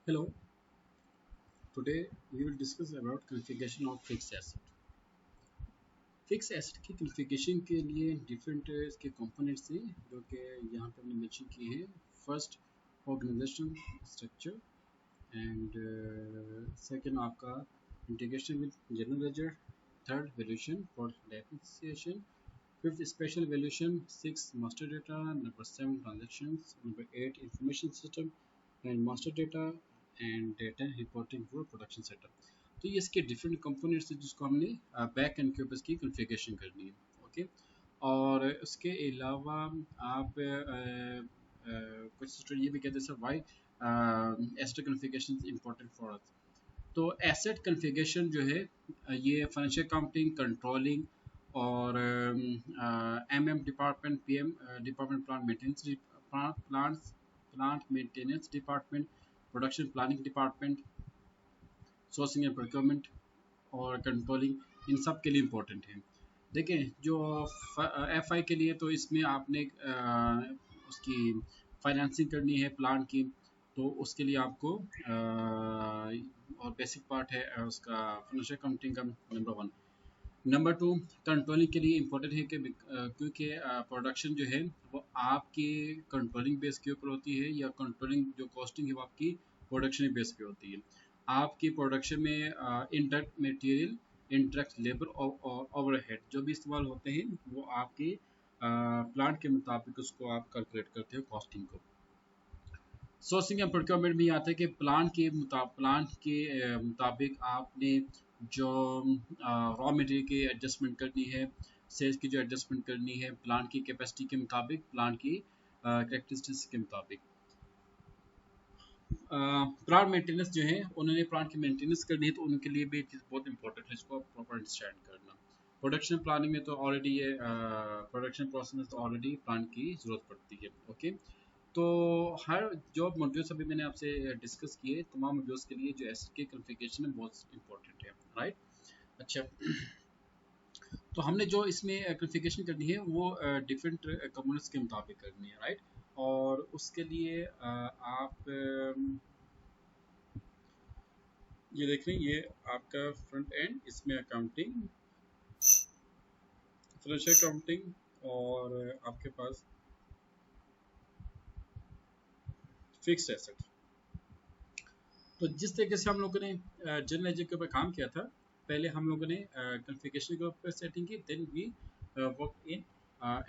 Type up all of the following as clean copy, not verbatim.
Hello, today we will discuss about configuration of fixed asset. Fix asset की configuration के लिए different इसके components हैं जो कि यहाँ पे हमने मेंशन किए हैं. First, organisation structure and second आपका integration with general ledger. Third, valuation for depreciation. Fifth, special valuation. Six, master data. Number seven, transactions. Number eight, information system and master data and data reporting for production setup. तो ये इसके different components हैं जिसको हमने back and के ऊपर इसकी configuration करनी है. ओके. और उसके अलावा आप कुछ स्टूडेंट ये भी कहते हैं sir why asset configuration is important for us. तो एसेट कॉन्फ़िगरेशन जो है ये फाइनेंशियल अकाउंटिंग, कंट्रोलिंग और MM department, PM department, plant maintenance department, production planning department, sourcing and procurement और कंट्रोलिंग इन सब के लिए इम्पोर्टेंट है. देखें जो एफ आई के लिए तो इसमें आपने उसकी फाइनेंसिंग करनी है प्लान की. तो उसके लिए आपको और बेसिक पार्ट है उसका फाइनेंशियल अकाउंटिंग का number one. Number two, controlling के लिए इम्पोर्टेंट है कि क्योंकि प्रोडक्शन जो है वो आपकी कंट्रोलिंग बेस के ऊपर होती है या कंट्रोलिंग जो कॉस्टिंग है वो आपकी प्रोडक्शन बेस पे होती है. आपकी प्रोडक्शन में इंटरेक्ट मटेरियल, इंटरेक्ट लेबर और ओवरहेड जो भी इस्तेमाल होते हैं वो आपके प्लांट के मुताबिक उसको आप कैलकुलेट करते हो कॉस्टिंग को. सोर्सिंग एंड प्रोक्योरमेंट भी आता है कि प्लान के मुताबिक आपने जो रॉ मटेरियल की एडजस्टमेंट करनी है, सेल्स की जो एडजस्टमेंट करनी है प्लान की कैपेसिटी के मुताबिक, प्लान की करेक्टरिस्टिक्स के मुताबिक. प्लांट मेंटेनेंस जो है उन्होंने प्लांट की मेंटेनेंस करनी है तो उनके लिए भी चीज़ बहुत इंपॉर्टेंट है इसको प्रॉपर अंडरस्टैंड करना. प्रोडक्शन प्लानिंग में तो ऑलरेडी ये प्रोडक्शन प्रोसेस में तो ऑलरेडी प्लान की ज़रूरत पड़ती है. ओके. तो हर जो मॉड्यूल्स अभी मैंने आपसे डिस्कस किए तमाम मॉड्यूल्स के लिए जो एसेट की कॉन्फ़िगरेशन है बहुत इंपॉर्टेंट है. राइट. अच्छा. तो हमने जो इसमें कॉन्फ़िगरेशन करनी है वो डिफरेंट कंपोनेंट्स के मुताबिक करनी है. राइट. और उसके लिए आप ये देख रहे हैं ये आपका फ्रंट एंड, इसमें अकाउंटिंग, फाइनेंशियल अकाउंटिंग और आपके पास फिक्स्ड एसेट. तो जिस तरीके से हम लोगों ने जनरल लेजर के ऊपर काम किया था, पहले हम लोगों ने कॉन्फ़िगरेशन के ऊपर सेटिंग की, then we work in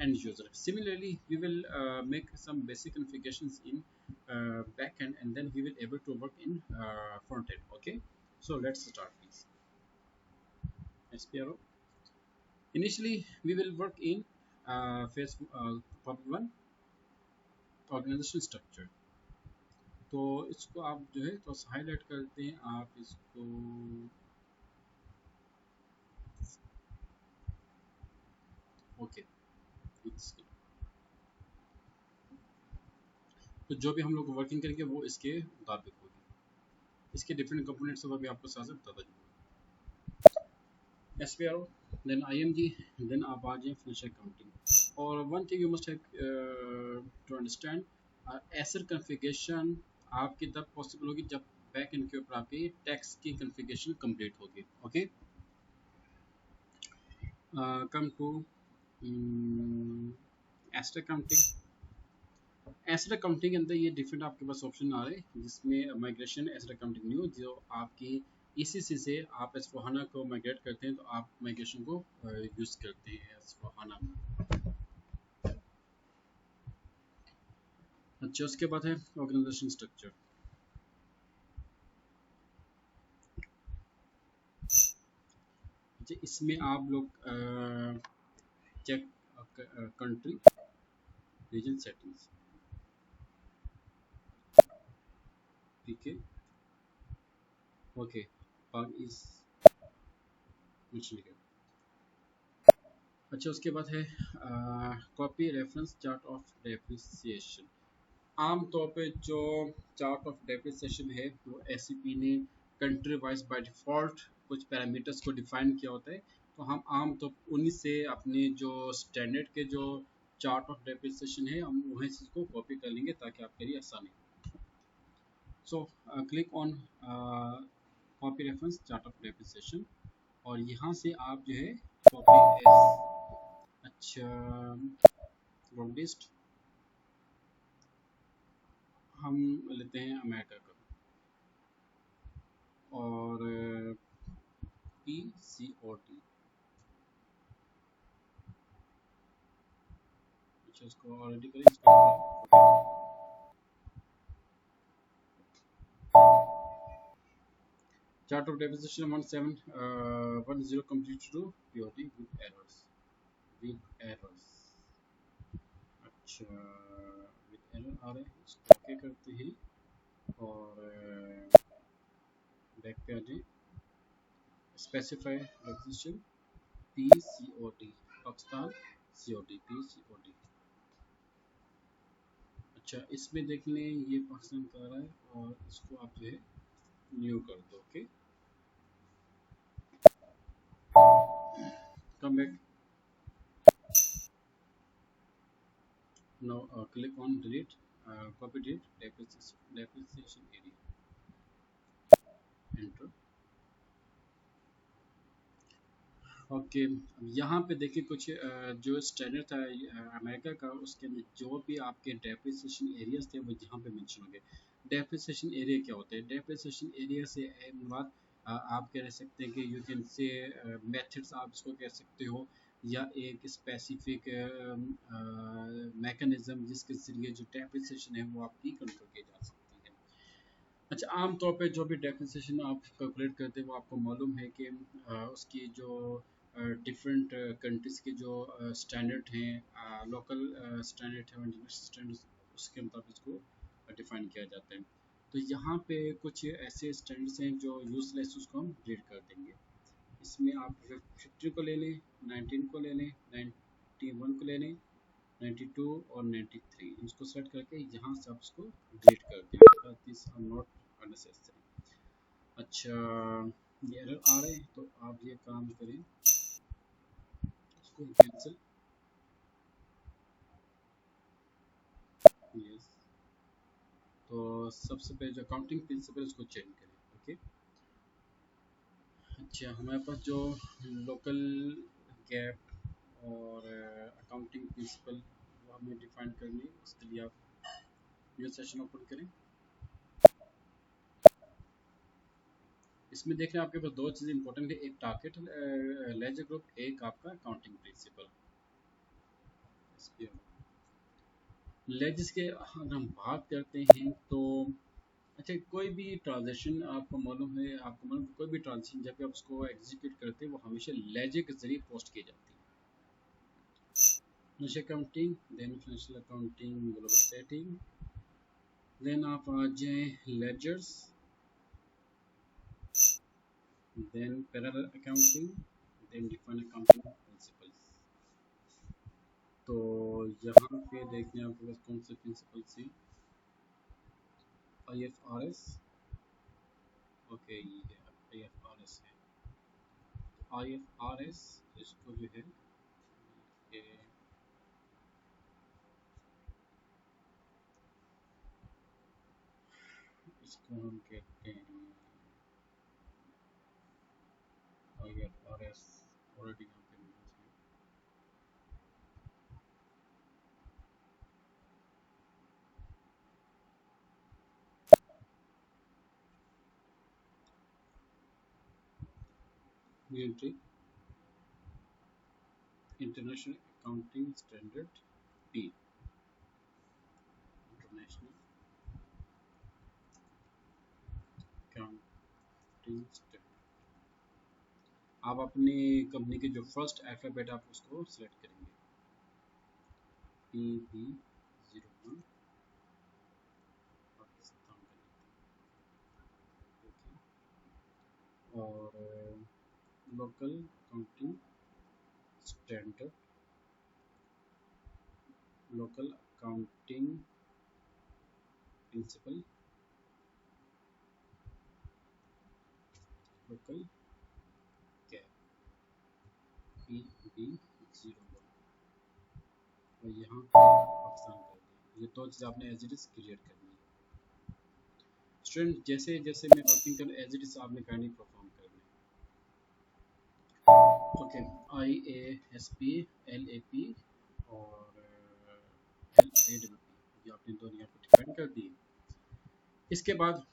end user. Similarly, we will make some basic configurations in back end and then we will able to work in front end. Okay. So let's start please. SPRO. Initially, we will work in phase part one, organization structure. तो इसको आप जो है तो highlight करते हैं आप इसको. ओके. तो जो भी हम लोग वर्किंग करेंगे वो इसके मुताबिक होगी. इसके डिफरेंट कंपोनेंट्स भी आपको साथ साथ बताता जाऊँगा. S P R O, then I M G, then आप आ जाए फिनिशर काउंटिंग. और one thing you must have to understand, asset configuration आपकी तब पॉसिबल होगी जब बैक एंड के ऊपर आपकी टैक्स की कॉन्फ़िगरेशन कंप्लीट होगी. Okay. Come to asset accounting. Asset accounting के अंदर ये डिफरेंट आपके पास ऑप्शन आ रहे हैं जिसमें माइग्रेशन एसेट अकाउंटिंग न्यू, जो आपकी ECC से आप एस4हाना को माइग्रेट करते हैं तो आप माइग्रेशन को यूज़ करते हैं एस4हाना में. अच्छा. उसके बाद है ऑर्गेनाइजेशन स्ट्रक्चर. अच्छा. इसमें आप लोग चेक कंट्री रीजन सेटिंग्स. ठीक है. Okay. Part is mentioned here. अच्छा. उसके बाद है copy reference chart of depreciation. आम तौर पे जो चार्ट ऑफ डेप्रिसिएशन है वो SCP ने कंट्री वाइज बाय डिफ़ॉल्ट कुछ पैरामीटर्स को डिफाइन किया होता है. तो हम आम तौर तो उन्हीं से अपने जो स्टैंडर्ड के जो चार्ट ऑफ डेप्रिसिएशन है हम वहीं से इसको कॉपी कर लेंगे ताकि आपके लिए आसानी हो. So click on copy reference chart of depreciation और यहाँ से आप जो है कॉपी एज अच्छा ग्रुप लिस्ट हम लेते हैं अमेरिका का और PCOT अच्छा इसको ऑलरेडी करें इसको chart of deposition 1710 complete to POT with errors अच्छा with error आ रहे हैं इसको ओके करते ही और बैक पे आ जाए specify deposition PCOT Pakistan COT PCOT अच्छा इसमें देख लें ये पाकिस्तान का रहा है और इसको आप जो है न्यू कर दो okay come back now click on delete copy delete depreciation area enter okay यहाँ पे देखिए कुछ जो स्टैंडर्ड था अमेरिका का उसके अंदर जो भी आपके डेप्रिसिएशन एरियाज थे वो यहाँ पे मेंशन हो गए डेप्रिसिएशन एरिया क्या होते हैं डेप्रिसिएशन एरिया से मुराद आप कह सकते हैं कि यू कैन से मेथड्स आप इसको कह सकते हो या एक स्पेसिफिक मैकेनिज्म जिसके जरिए जो डेप्रिसिएशन है वो आपकी कंट्रोल की जा सकती है अच्छा आम तौर पे जो भी डेप्रिसिएशन आप कैलकुलेट करते हैं वो आपको मालूम है कि उसकी जो डिफरेंट कंट्रीज़ के जो स्टैंडर्ड हैं लोकल स्टैंडर्ड है इंटरनेशनल स्टैंडर्ड उसके मुताबिक इसको डिफाइन किया जाता है तो यहाँ पे कुछ ऐसे स्टैंडर्ड्स हैं जो यूजलेस उसको हम डिलीट कर देंगे इसमें आप 50 को ले लें 19 को ले लें 91 को ले लें 92 और 93 इसको सेट करके यहाँ से आप इसको डिलीट कर दें दिस आर नॉट अननेसेसरी अच्छा ये एरर आ रहे हैं तो आप ये काम करें इसको कैंसिल यस तो सबसे पहले जो अकाउंटिंग प्रिंसिपल उसको चेंज करें ओके अच्छा हमारे पास जो लोकल गैप और अकाउंटिंग प्रिंसिपल वो हमें डिफाइन करनी है उसके लिए आप न्यू सेशन ओपन करें इसमें देख रहे हैं आपके पास दो चीज़ें इंपॉर्टेंट है एक टारगेट लेजर ग्रुप एक आपका अकाउंटिंग प्रिंसिपल लेजिस के अगर हम बात करते हैं तो अच्छा कोई भी ट्रांजेक्शन आपको मालूम है आपको मालूम कोई भी ट्रांजेक्शन जब भी आप उसको एग्जीक्यूट करते हैं वो हमेशा लेजर के जरिए पोस्ट की जाती है financial accounting then financial accounting global setting then आप आ जाएँ ledgers then parallel accounting then different accounting principles तो यहाँ पे देखते हैं आपके पास कौन से प्रिंसिपल्स हैं IFRS ओके ये IFRS है IFRS इसको जो है ये इसको हम कहते हैं IFRS ऑलरेडी यहाँ पे entry international accounting standard P international accounting standard आप अपनी कंपनी के जो फर्स्ट अल्फ़ाबेट आप उसको सिलेक्ट करेंगे PB01 पाकिस्तान और local accounting standard local accounting principle local cap PB01 और यहाँ पाकिस्तान कर दिया ये दो चीज़ आपने एज इट इज़ क्रिएट करनी है स्टूडेंट जैसे जैसे मैं वर्किंग कर एज इट इज आपने काइंडली परफॉर्म करना है। Okay, I A S P, L A P और एल ए डब्ल्यू पी, ये आपने दोनों यहाँ पर डिफाइन कर दिए। इसके बाद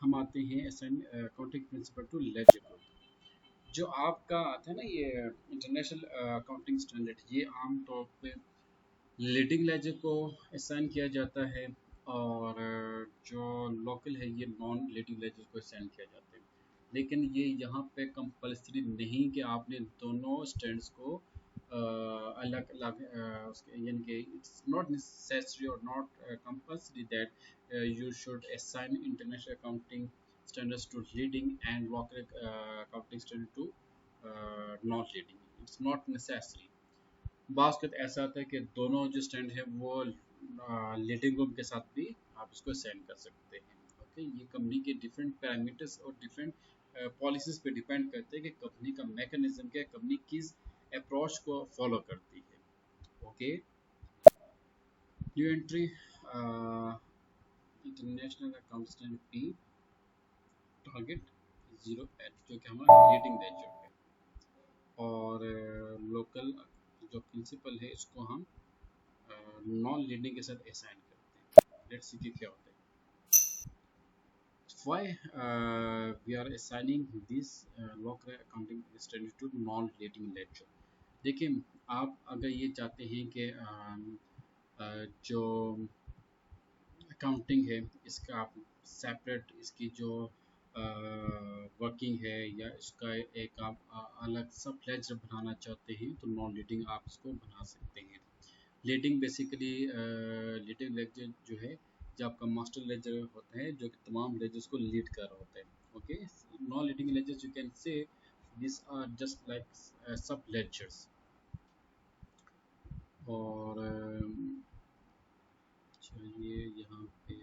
हम आते हैं assign accounting principle to ledger group. जो आपका आता है ना ये इंटरनेशनल अकाउंटिंग स्टैंडर्ड, ये आमतौर पे लीडिंग लेजर को असाइन किया जाता है, और जो लोकल है ये नॉन लीडिंग लेजर को असाइन किया जाता है। लेकिन ये यहाँ पे कंपलसरी नहीं कि आपने दोनों स्टैंड्स को अलग अलग उसके यानी कि इट्स नॉट नेसेसरी और not compulsory that you should assign international accounting standards to leading and local accounting standard to not leading. It's not necessary. बास का ऐसा आता है कि दोनों जो स्टैंड है वो लीडिंग ग्रुप के साथ भी आप इसको सेंड कर सकते हैं। ओके, ये कंपनी के डिफरेंट पैरामीटर्स और डिफरेंट पॉलिसीज पे डिपेंड करते हैं कि कंपनी का मैकेनिज्म क्या है, कंपनी किस अप्रोच को फॉलो करती है। Okay, new entry international account standard P target 08 जो कि हमारा लीडिंग लेजर है, और लोकल जो प्रिंसिपल है इसको हम नॉन लीडिंग के साथ असाइन करते हैं। लेट्स सी कि क्या होता है। Why we are assigning this local accounting standard to non leading ledger? देखिए, आप अगर ये चाहते हैं कि जो अकाउंटिंग है इसका आप सेपरेट इसकी जो वर्किंग है या इसका एक आप अलग सब लेजर बनाना चाहते हैं तो नॉन लीडिंग आप इसको बना सकते हैं। लीडिंग बेसिकली लीडिंग लेजर जो है जो आपका मास्टर लेजर होता है जो कि तमाम लेजर्स को लीड कर रहा होता है। Okay, non leading ledgers you can say this are just like sub ledgers. और चलिए यहाँ पे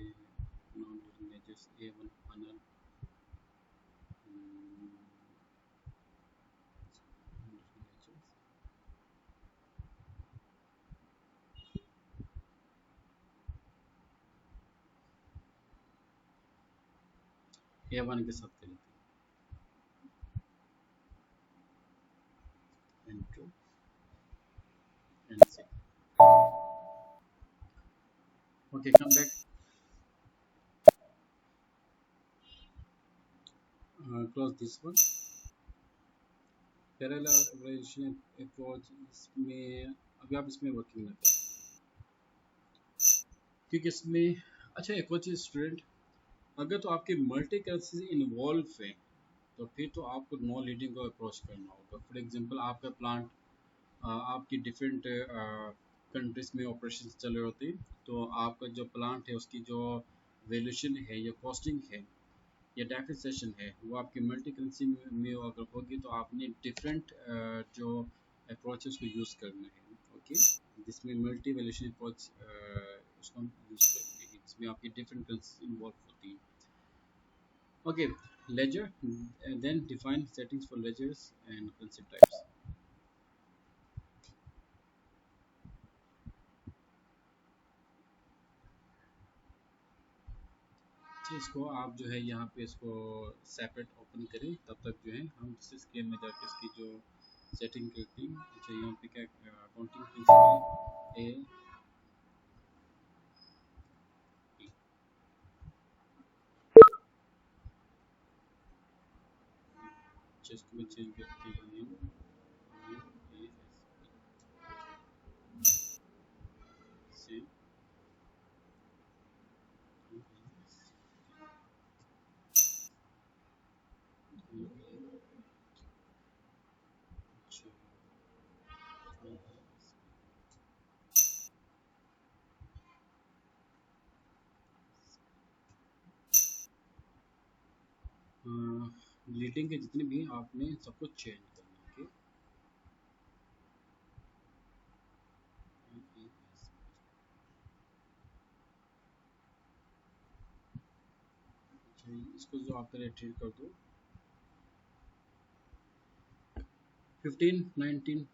non leading ledgers A1 final A1 के साथ करेंगे N2 N6। Okay, come back. Close this one. Parallel aberration approach इसमें अभी आप इसमें वर्किंग ना करें क्योंकि इसमें अच्छा एक और चीज़ स्टूडेंट, अगर तो आपके मल्टी करेंसी इन्वॉल्व है तो फिर तो आपको नॉन लीडिंग को अप्रोच करना होगा। फॉर एग्जांपल आपका प्लांट आपकी डिफरेंट कंट्रीज में ऑपरेशन चल रहे होते हैं, तो आपका जो प्लांट है उसकी जो वैल्यूएशन है या कॉस्टिंग है या डेप्रिसिएशन है वो आपकी मल्टी करेंसी में अगर होगी तो आपने डिफरेंट जो अप्रोचेस को यूज़ करना है। ओके, जिसमें मल्टी वैल्यूएशन अप्रोच उसको हम यूज़ करते हैं, इसमें आपकी डिफरेंट करेंसी इन्वॉल्व होती हैं। Okay, ledger then define settings for ledgers and currency types. इसको आप जो है यहाँ पे इसको सेपरेट ओपन करें, तब तक जो है हम दूसरे स्क्रीन में जाकर इसकी जो सेटिंग करती हैं। अच्छा, यहाँ पे क्या अकाउंटिंग प्रिंसिपल ए इसको भी चेंज करते हैं से लीडिंग के जितने भी आपने सब कुछ चेंज करना है। इसको जो आप पहले ट्रीट कर दो 15 19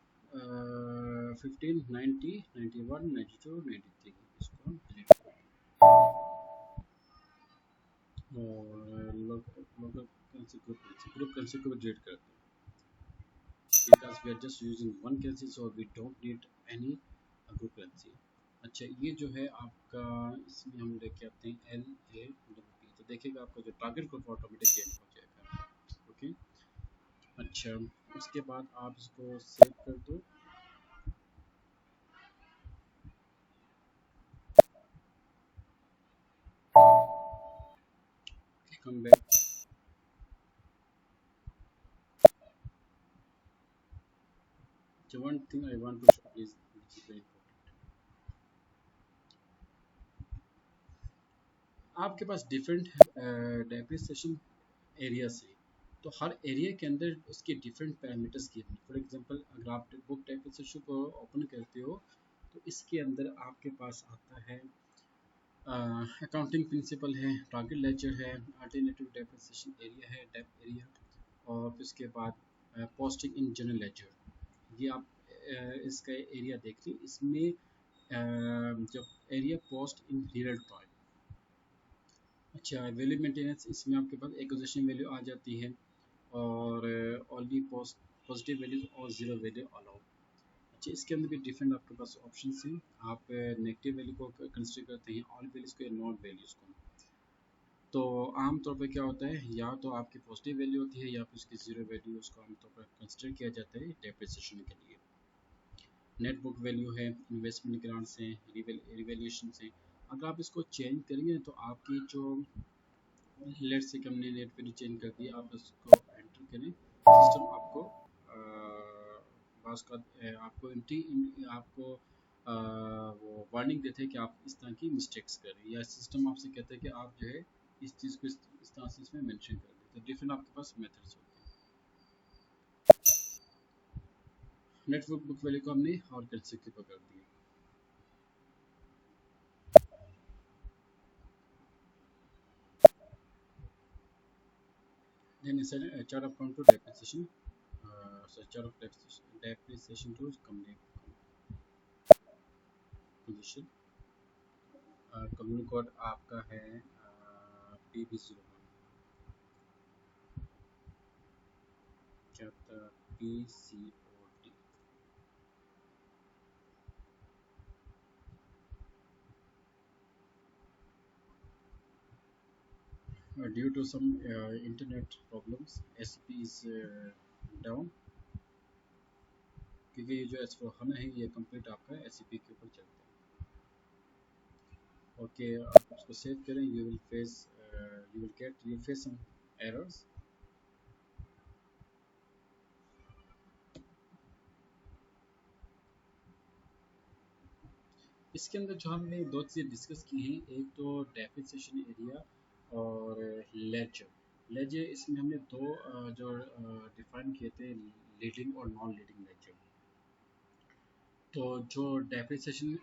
15 90 91 92 93 इसको हम डिलीट कर और local currency group currency को डिलीट करते हैं because we are just using one currency so we don't need any group currency. अच्छा ये जो है आपका इसमें हम लेके आते हैं एल ए पी तो देखिएगा आपका जो टारगेट ग्रुप ऑटोमेटिक चेंज हो जाएगा ओके अच्छा उसके बाद आप इसको सेव कर दो come back so one thing I want to show is which is very important आपके पास डिफरेंट डेप्रिसिएशन एरियाज है तो हर एरिया के अंदर उसके डिफरेंट पैरामीटर्स के हैं फॉर एग्जांपल अगर आप बुक डेप्रिसिएशन को ओपन करते हो तो इसके अंदर आपके पास आता है अकाउंटिंग प्रिंसिपल है टारगेट लेजर है अल्टरनेटिव डेप्रिसिएशन एरिया है डेप एरिया और फिर उसके बाद पोस्टिंग इन जनरल लेजर ये आप इसका एरिया देखिए इसमें जब area post in real time अच्छा वैल्यू मेंटेनेंस इसमें आपके पास एक्विजिशन वैल्यू आ जाती है और ओनली पॉजिटिव वैल्यूज और ज़ीरो वैल्यू अलाउ अच्छा इसके अंदर भी डिफरेंट आपके पास ऑप्शन हैं आप नेगेटिव वैल्यू को कंसिडर करते हैं ऑल वैल्यूज़ को या नॉट वैल्यूज़ को तो आमतौर पर क्या होता है या तो आपकी पॉजिटिव वैल्यू होती है या फिर उसकी ज़ीरो वैल्यू उसको आमतौर पर कंसिडर किया जाता है डेप्रिसिएशन के लिए नेट बुक वैल्यू है इन्वेस्टमेंट ग्रांट्स हैं रिवैल्यूएशन हैं अगर आप इसको चेंज करेंगे तो आपकी जो लेट्स से हमने नेट वैल्यू चेंज कर दिया आप उसको एंटर करें सिस्टम आपको आपको आपको वो वार्निंग देते हैं कि आप इस तरह की मिस्टेक्स करें या सिस्टम आपसे कहता है कि आप जो है इस चीज़ को इस तरह से इसमें मेंशन कर दें तो डिफरेंट आपके पास मेथड्स होते हैं नेटवर्क बुक वैल्यू को हमने और कैसे की पकड़ दिया then inside a chart of control depreciation so chart of depreciation to company position company code आपका है PB01 क्या था PCOD due to some internet problems SCP is down क्योंकि ये जो S4HANA है ये कंप्लीट आपका SCP के ऊपर चलता है ओके आप उसको सेव करें you will face some errors इसके अंदर जो हमने दो चीज़ें डिस्कस की हैं एक तो डेप्रिसिएशन एरिया और लेजर लेजर इसमें हमने दो जो डिफाइन किए थे लीडिंग और नॉन लीडिंग लेजर तो जो डेप्रिसिएशन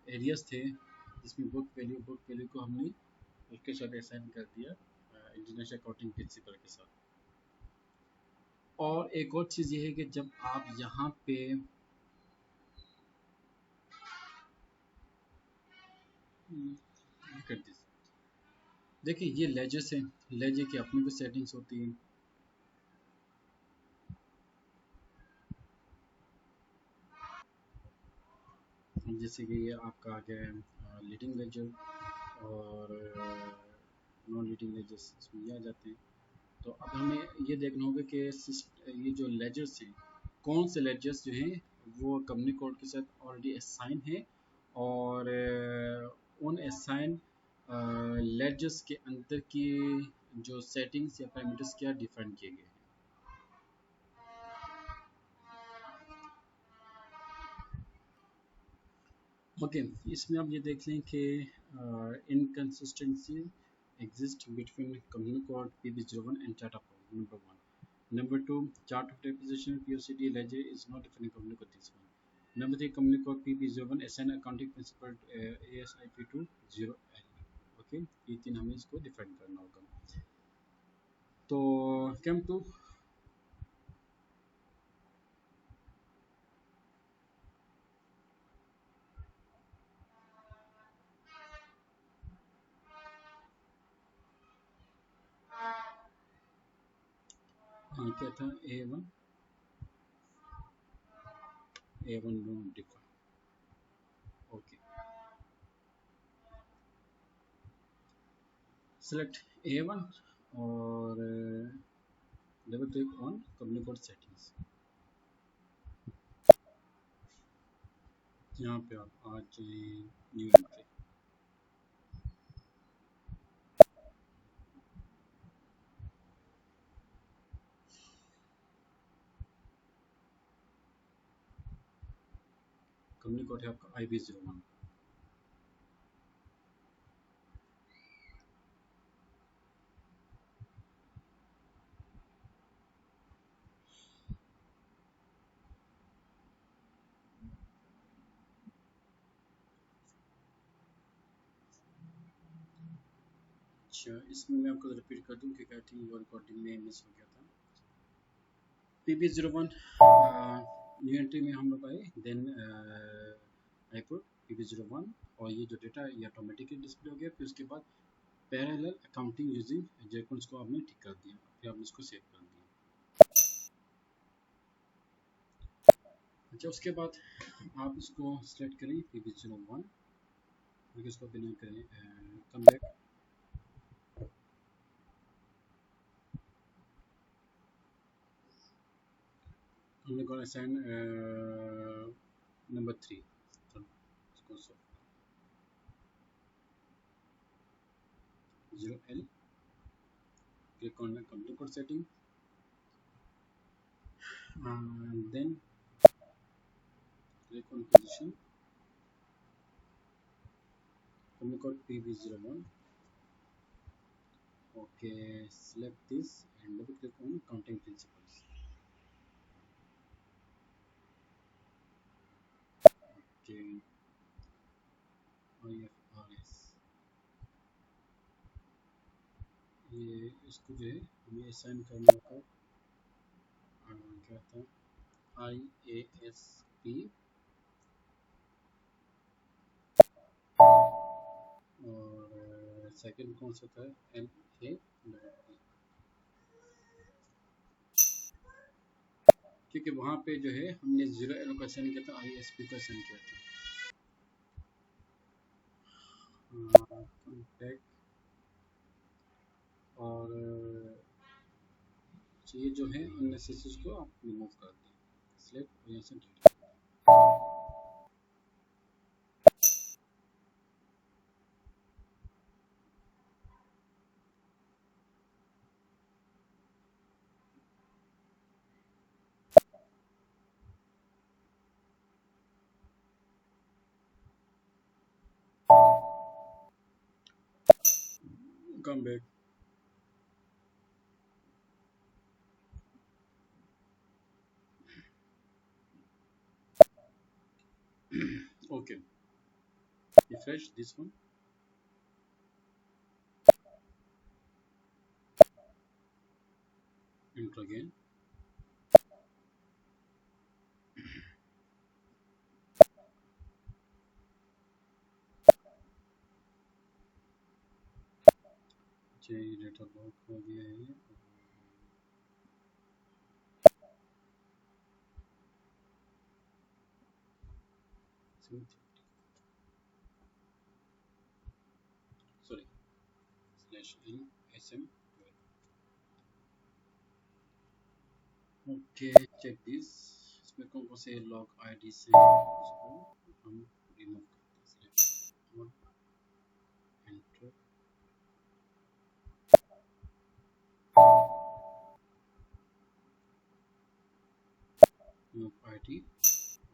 एरियाज थे जिसमें बुक वैल्यू को हमने उसके साथ असाइन कर दिया इंटरनेशनल अकाउंटिंग प्रिंसिपल के साथ और एक और चीज़ ये है कि जब आप यहाँ पे कर दीजिए देखिए ये लेजर से लेजर की अपनी भी सेटिंग्स होती हैं जैसे कि ये आपका आ गया है लीडिंग लेजर और नॉन लीडिंग लेजर्स इसमें ये आ जाते हैं तो अब हमें ये देखना होगा कि ये जो लेजर्स हैं कौन से लेजर्स जो हैं वो कंपनी कोड के साथ ऑलरेडी असाइन है और उन असाइन लेजर्स के अंदर की जो सेटिंग्स या पैरामीटर्स क्या डिफाइन किए गए हैं ओके इसमें आप ये देख लें कि inconsistency exist between company code PB01 and chart of code number one. Number two, chart of deposition POCD ledger is not defined company code this one. Number three, company code PB01 assign accounting principal ASIP to 0L. Okay ये तीन हमें इसको define करना होगा तो come to हाँ क्या था, ए वन डिफा। ओके, सेलेक्ट ए वन और double click on company code settings. यहाँ पे आप आ जाए न्यू एंट्री। कंपनी कोड है आपका IB01। अच्छा, इसमें मैं आपको रिपीट कर दूँ क्योंकि आई थिंक वो रिकॉर्डिंग में मिस हो गया था। PB01 न्यू एंट्री में हम लोग आए, देन आई पुट PB01 और ये जो डेटा ये ऑटोमेटिकली डिस्प्ले हो गया। फिर उसके बाद पैरेलल अकाउंटिंग यूजिंग जेकॉन्स को आपने टिक कर दिया, फिर आपने इसको सेव कर दिया। अच्छा, उसके बाद आप इसको सेलेक्ट करें PB01, फिर इसको बिना करें कम बैक। हमने को असाइन नंबर 3, तो इसको 0L, click on the company code setting, then click on position, company code PB01. Okay, select this and double click on accounting principles. Okay, IFRS, ये इसको जो है हमें असाइन करने का क्या था, IASP और सेकंड कौन सा था, LA, क्योंकि वहाँ पे जो है हमने 0L का असाइन किया था, IASP का असाइन किया था। कॉन्टैक्ट और ये जो है अननेसेसरी को आप रिमूव कर दें, सिलेक्ट और यहाँ से delete. Come back. Okay, refresh this one, enter again, चाहिए डेटा लॉक हो गया है। Sorry, /n SM12। Okay, check this, इसमें कौन कौन से लॉग आईडी से इसको हम रिमूव करते हैं, सिलेक्ट एंटर, रिमूव आईडी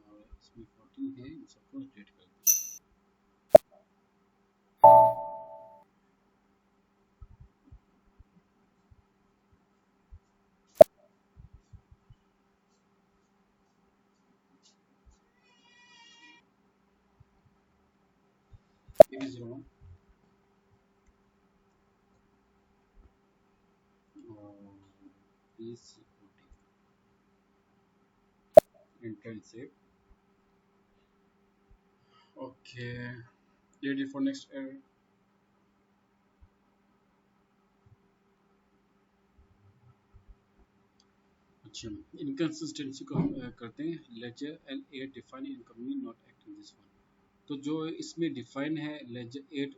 और इसमें 14 है, इन सबको डिलीट कर दें। PB01 और PCOT, enter and save. Okay, ready for next error। अच्छा, इनकन्सिस्टेंसी को हम करते हैं ledger L eight define in company not active this one. तो जो इसमें डिफाइन है लेजर एट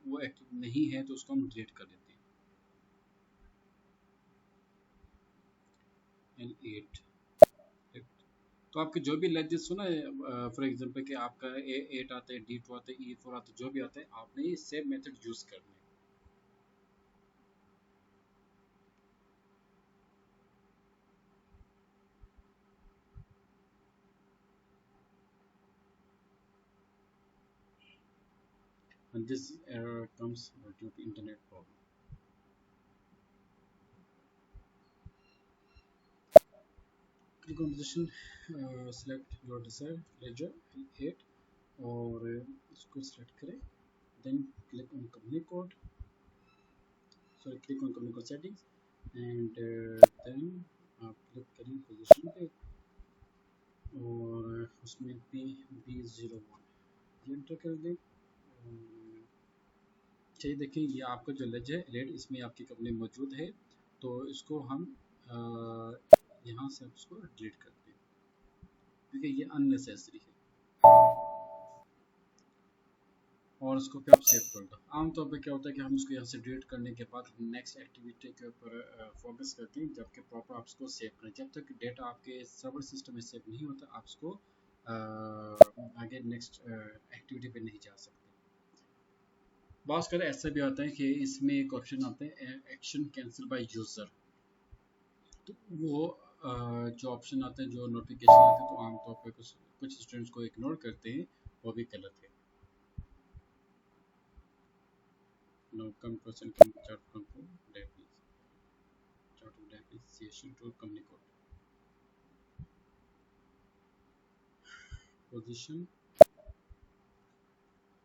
वो एक्टिव नहीं है तो उसको हम डिलीट कर देते हैं एल एट। तो आपके जो भी लेजेस हो ना, फॉर एग्जांपल कि आपका ए एट आता है, डी टू आता है, ई फोर आता है, जो भी आता है आपने ये सेम मेथड यूज करना है। And this error comes due to internet problem. Click on position, select your desired ledger L8 और इसको select करें, then click on company code, sorry click on company code settings and then आप click करें position पे और उसमें PB01 ये enter कर दें। चलिए देखें ये आपका जो लेज है लेड इसमें आपकी कंपनी मौजूद है, तो इसको हम यहाँ से इसको डिलीट करते हैं क्योंकि ये अननेसेसरी है और इसको फिर आप सेव कर दो। आमतौर पे क्या होता है कि हम इसको यहाँ से डिलीट करने के बाद नेक्स्ट एक्टिविटी के ऊपर फोकस करते हैं, जबकि प्रॉपर आप इसको सेव करें। जब तक डेटा आपके सर्वर सिस्टम में सेव नहीं होता आप इसको आगे नेक्स्ट एक्टिविटी पे नहीं जा सकते। बात करें ऐसा भी आता है कि इसमें एक ऑप्शन आता है एक्शन कैंसिल बाय यूज़र, तो वो जो ऑप्शन आते हैं जो नोटिफिकेशन आते हैं तो आमतौर पर कुछ स्टूडेंट्स को इग्नोर करते हैं, वो भी गलत है। Now come person can chart control database, chart of database session to company code, position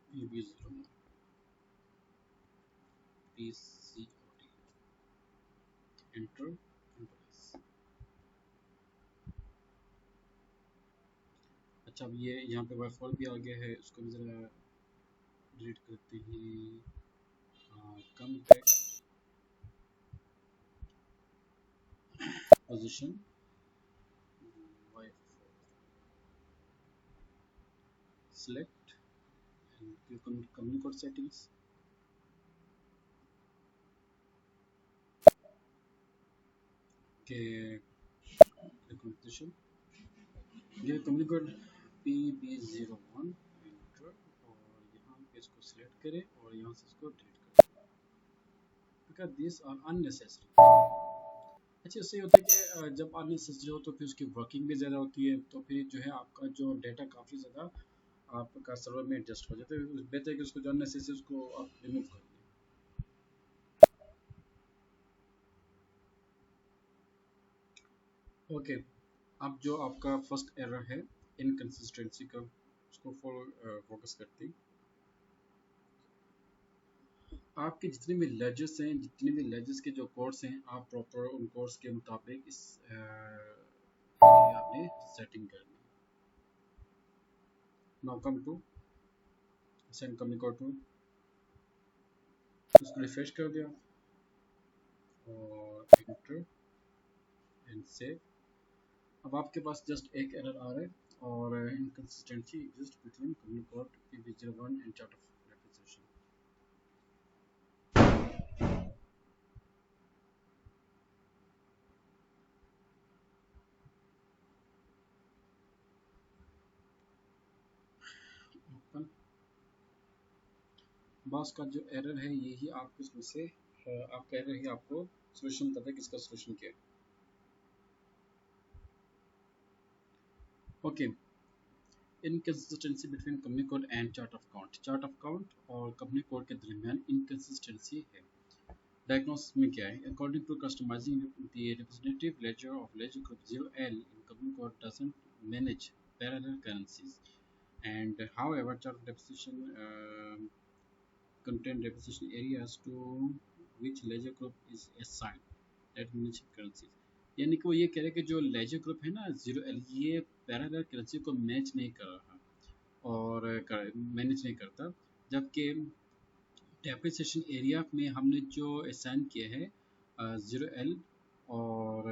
PB01 PCOD, enter press। अच्छा अब ये यहाँ पे वाईफॉल भी आ गया है, उसको भी ज़रा डिलीट करते हैं। कम position वाईफॉल, select and click on company code settings, के click on position, ये कंपनी कोड PB01 एंटर और यहाँ पे इसको सिलेक्ट करें और यहाँ से इसको डिलीट करें बिकॉज दिस आर अननेसेसरी। अच्छा इससे होता है कि जब अननेसेसरी हो तो फिर उसकी वर्किंग भी ज़्यादा होती है, तो फिर जो है आपका जो डेटा काफ़ी ज़्यादा आपका सर्वर में एडजस्ट हो जाता है। बेहतर है कि उसको जो अननेसेसरी उसको आप रिमूव कर दें। ओके, अब जो आपका फर्स्ट एरर है इनकन्सिस्टेंसी का, उसको फोकस करते हैं। आपके जितने भी लेजेस हैं, जितने भी लेजेस के जो कोड्स हैं, आप प्रॉपर उन कोड्स के मुताबिक इस आपने सेटिंग करनी है। Now come to send company code to, उसको रिफ्रेश कर दिया और एंटर एंड सेव। अब आपके पास जस्ट एक एरर आ रहा है और inconsistency exist between company code PB01 and chart of depreciation. Open boss का जो एरर है यही आपको इसमें से आपका एरर ही आपको सोल्यूशन पता है किसका सोल्यूशन क्या है। Okay, inconsistency between company code and chart of count, chart of count और कंपनी कोड के दरमियान इनकंसिस्टेंसी है। डायग्नोसिस में क्या है? According to customizing the representative ledger of ledger group 0L in company code doesn't manage parallel currencies, and however chart deposition contain deposition areas to which ledger group is assigned that manage currencies। यानी कि वो ये कह रहे हैं कि जो laser group है ना 0L, ये पैरेलल करेंसी को मैच नहीं कर रहा और मैनेज नहीं करता, जबकि डेप्रिसिएशन एरिया में हमने जो असाइन किया है 0L और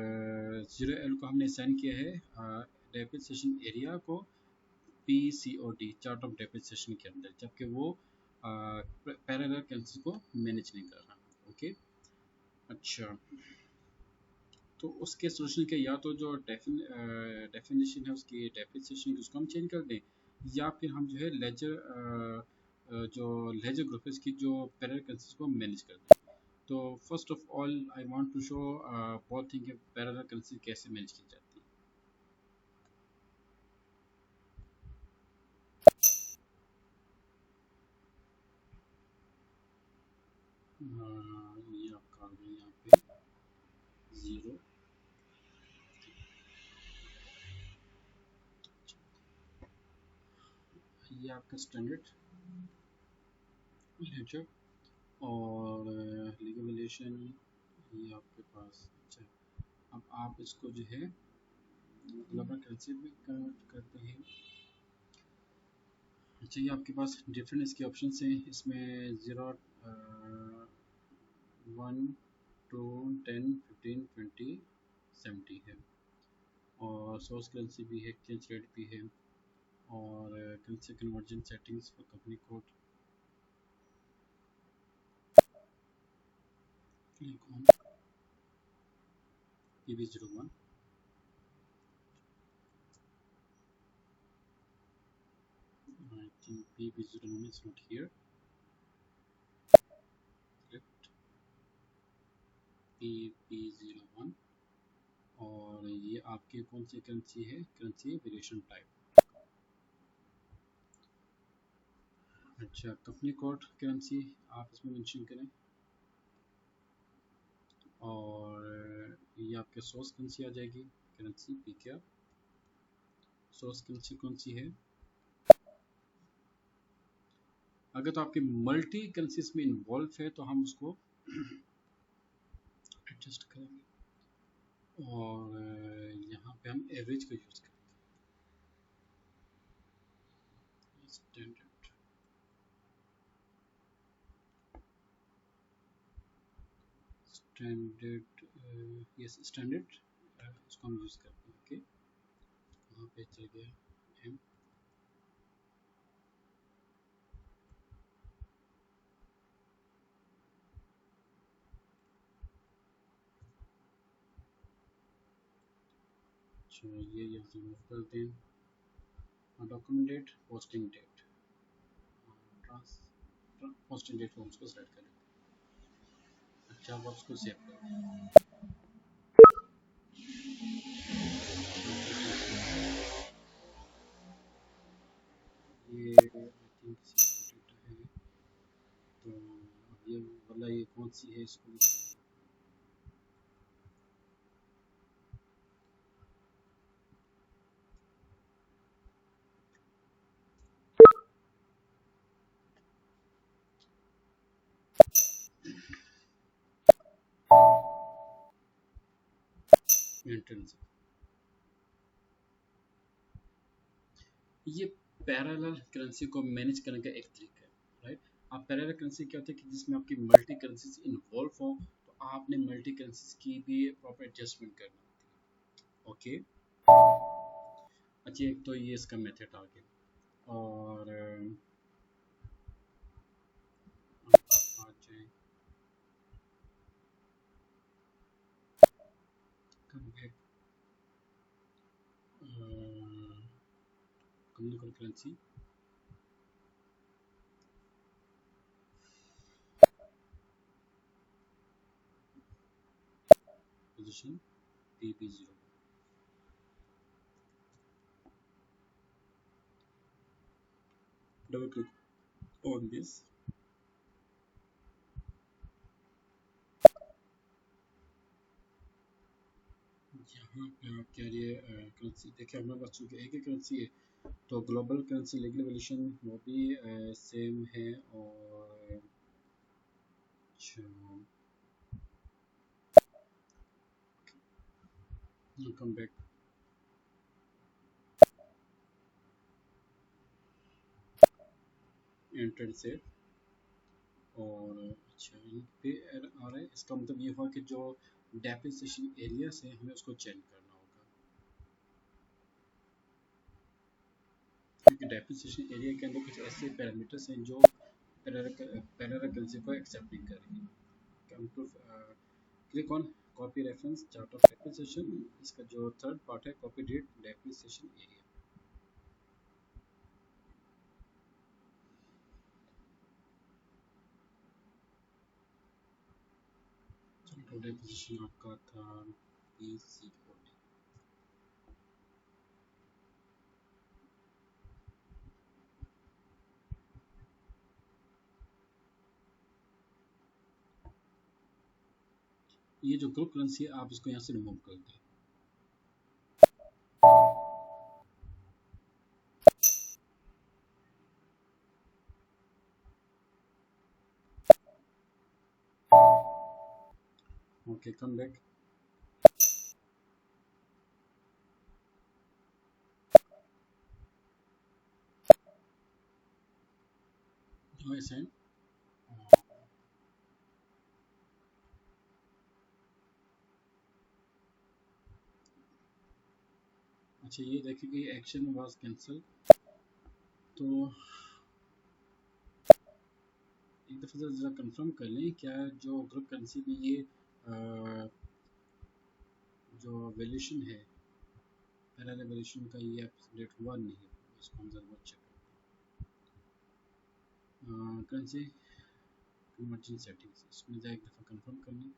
0L को हमने असाइन किया है डेप्रिसिएशन एरिया को PCOD, चार्ट ऑफ डेप्रिसिएशन के अंदर, जबकि वो पैरेलल कैंसिल को मैनेज नहीं कर रहा। ओके, अच्छा, तो उसके सोल्यूशन के या तो जो डेफिनेशन है उसकी डेप्रिसिएशन की उसको हम चेंज कर दें, या फिर हम जो है जो लेजर ग्रुप है इसकी जो पैरेलल कैंसिल को मैनेज कर दें। तो first of all I want to show both thing parallel cancel कैसे मैनेज की जाती है। ये आपका आ गया यहाँ पे 0, ये आपका स्टैंडर्ड लेजर और लीगल रिलेशन ये आपके पास। अच्छा, अब आप इसको जो है ग्लोबल करेंसी में कन्वर्ट करते हैं। अच्छा, ये आपके पास डिफरेंट इसके ऑप्शन हैं, इसमें 0, 1, 2, 10, 15, 20, 70 है, और सोर्स करेंसी भी है, एक्सचेंज रेट भी है, और currency conversion settings for company code, click on PB01, I think PB01 is not here, select PB01, और ये आपके कौन सी करेंसी है, करेंसी वेरिएशन टाइप। अच्छा, कंपनी कोड करेंसी आप इसमें मेंशन करें, और ये आपके सोर्स करेंसी आ जाएगी, करेंसी पी क्या सोर्स करेंसी कौन सी है। अगर तो आपके मल्टी करेंसीज में इन्वॉल्व है तो हम उसको एडजस्ट करेंगे, और यहाँ पे हम एवरेज का यूज़ करेंगे, स्टैंडर्ड यस स्टैंडर्ड, उसको हम यूज़ करते हैं। ओके, यहाँ पे चल गया एम, चलो ये यहाँ से मूव कर दें, document date, posting date, posting date forms को सेलेक्ट करें। अच्छा, अब उसको सेव करें। ये आई थिंक सी डेटा है, तो अब ये वाला ये कौन सी है इसको एंट्रेंस। ये पैरेलल करेंसी को मैनेज करने का एक तरीका है, राइट। आप पैरेलल करेंसी क्या होता है कि जिसमें आपकी मल्टी करेंसीज इन्वॉल्व हो, तो आपने मल्टी करेंसीज की भी प्रॉपर एडजस्टमेंट करना होती है। ओके, अच्छा, एक तो ये इसका मेथड आ गया, और आ जाए कम्युनिकल currency, position PB0, double click on this, यहाँ पे आप कह रही है करेंसी, देखिए हमारे पास चूँकि एक ही करेंसी है तो ग्लोबल करेंसी लीगल वैल्यूएशन वो भी सेम है, और अच्छा, कम बैक, एंटर से, और अच्छा यहाँ पे एरर आ रहा है, इसका मतलब ये हुआ कि जो डेप्रिसिएशन एरियाज है हमें उसको चेंज करना होगा, क्योंकि डेप्रिसिएशन एरिया के अंदर कुछ ऐसे पैरामीटर्स हैं जो पैरालेक्वेंसी को एक्सेप्ट नहीं करेंगे। Come to click on copy reference chart of depreciation, इसका जो थर्ड पार्ट है copy date depreciation area. Total depreciation आपका था PCOD। ये जो ग्रुप करेंसी है आप इसको यहाँ से रिमूव कर दें। Okay come back. ऐसे अच्छा ये देखिए कि एक्शन वाज कैंसिल, तो एक दफ़ा ज़रा कंफर्म कर लें क्या जो ग्रुप करेंसी में ये जो वैल्यूशन है पैरेलल वैल्यूशन का ये अपडेट हुआ नहीं है, इसको हम ज़रा चेक करेंसी कन्वर्जन सेटिंग्स, इसमें ज़रा एक दफ़ा कंफर्म कर लें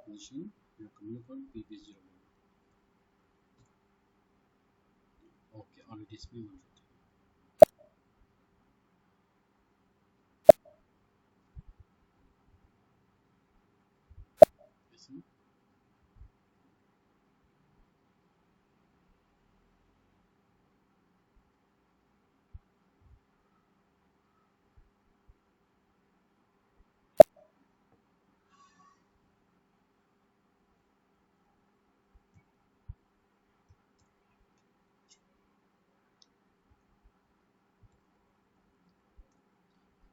पोजीशन या company code PP01। Okay already इसमें मौजूद है ऐसे।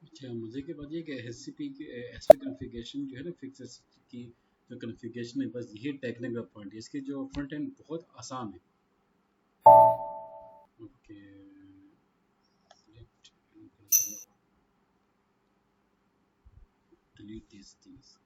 अच्छा मज़े की बात ये कि एससीपी की एसपी कॉन्फ़िगरेशन जो है ना फिक्स की जो कॉन्फ़िगरेशन है बस यही टेक्निकल पॉइंट है, इसके जो फ्रंट एंड बहुत आसान है। Okay select and delete these things।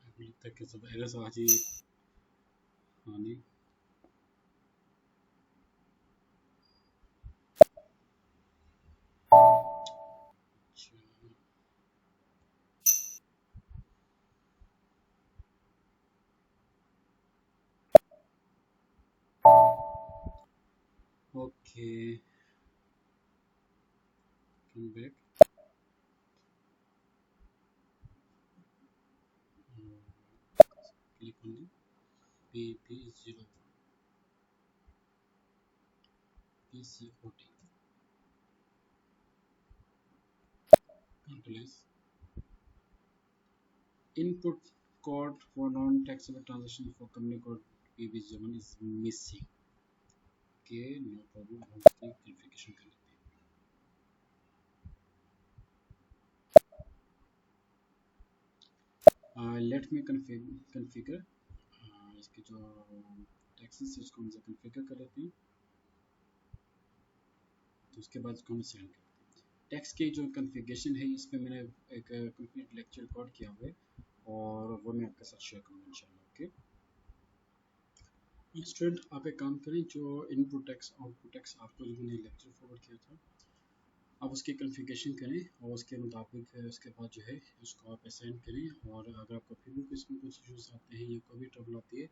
अभी तक के सब एरर्स आ जाइए। हाँ नहीं अच्छा okay come back. Click on PP01 PCOD control S input code for non-taxable transaction for company code PB01 is missing। Okay no problem, हम इसकी कॉन्फ़िगरेशन कर लेते हैं। लेट मी कॉन्फ़िगर इसके जो टैक्सेस है उसको हम कॉन्फ़िगर कर लेते हैं, तो उसके बाद इसको हम सेंड करते हैं। टैक्स की जो कॉन्फ़िगरेशन है इस पर मैंने एक कंप्लीट लेक्चर रिकॉर्ड किया हुआ है और वो मैं आपके साथ शेयर करूँगा इंशाल्लाह। ओके स्टूडेंट आप एक काम करें, जो इनपुट टैक्स आउटपुट टैक्स आपको जो मैंने लेक्चर फॉरवर्ड किया था आप उसकी कॉन्फ़िगरेशन करें और उसके मुताबिक उसके बाद जो है उसको आप असाइन करें, और अगर आपको फिर भी इसमें कुछ इश्यूज आते हैं या कोई भी ट्रबल आती है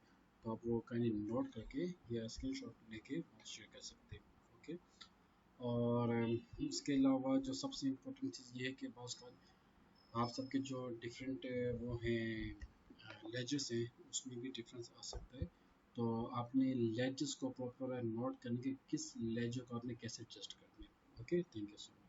तो आप वो काइंडली नोट करके या स्क्रीनशॉट लेके आप शेयर कर सकते हैं। ओके और इसके अलावा जो सबसे इम्पोर्टेंट चीज़ ये है कि बहुत आप सबके जो डिफरेंट वो हैं लेजर्स हैं उसमें भी डिफरेंस आ सकता है। तो आपने लेजेस को प्रॉपर नोट करने के किस लेजर को आपने कैसे एडजस्ट करना है। Okay, thank you so much.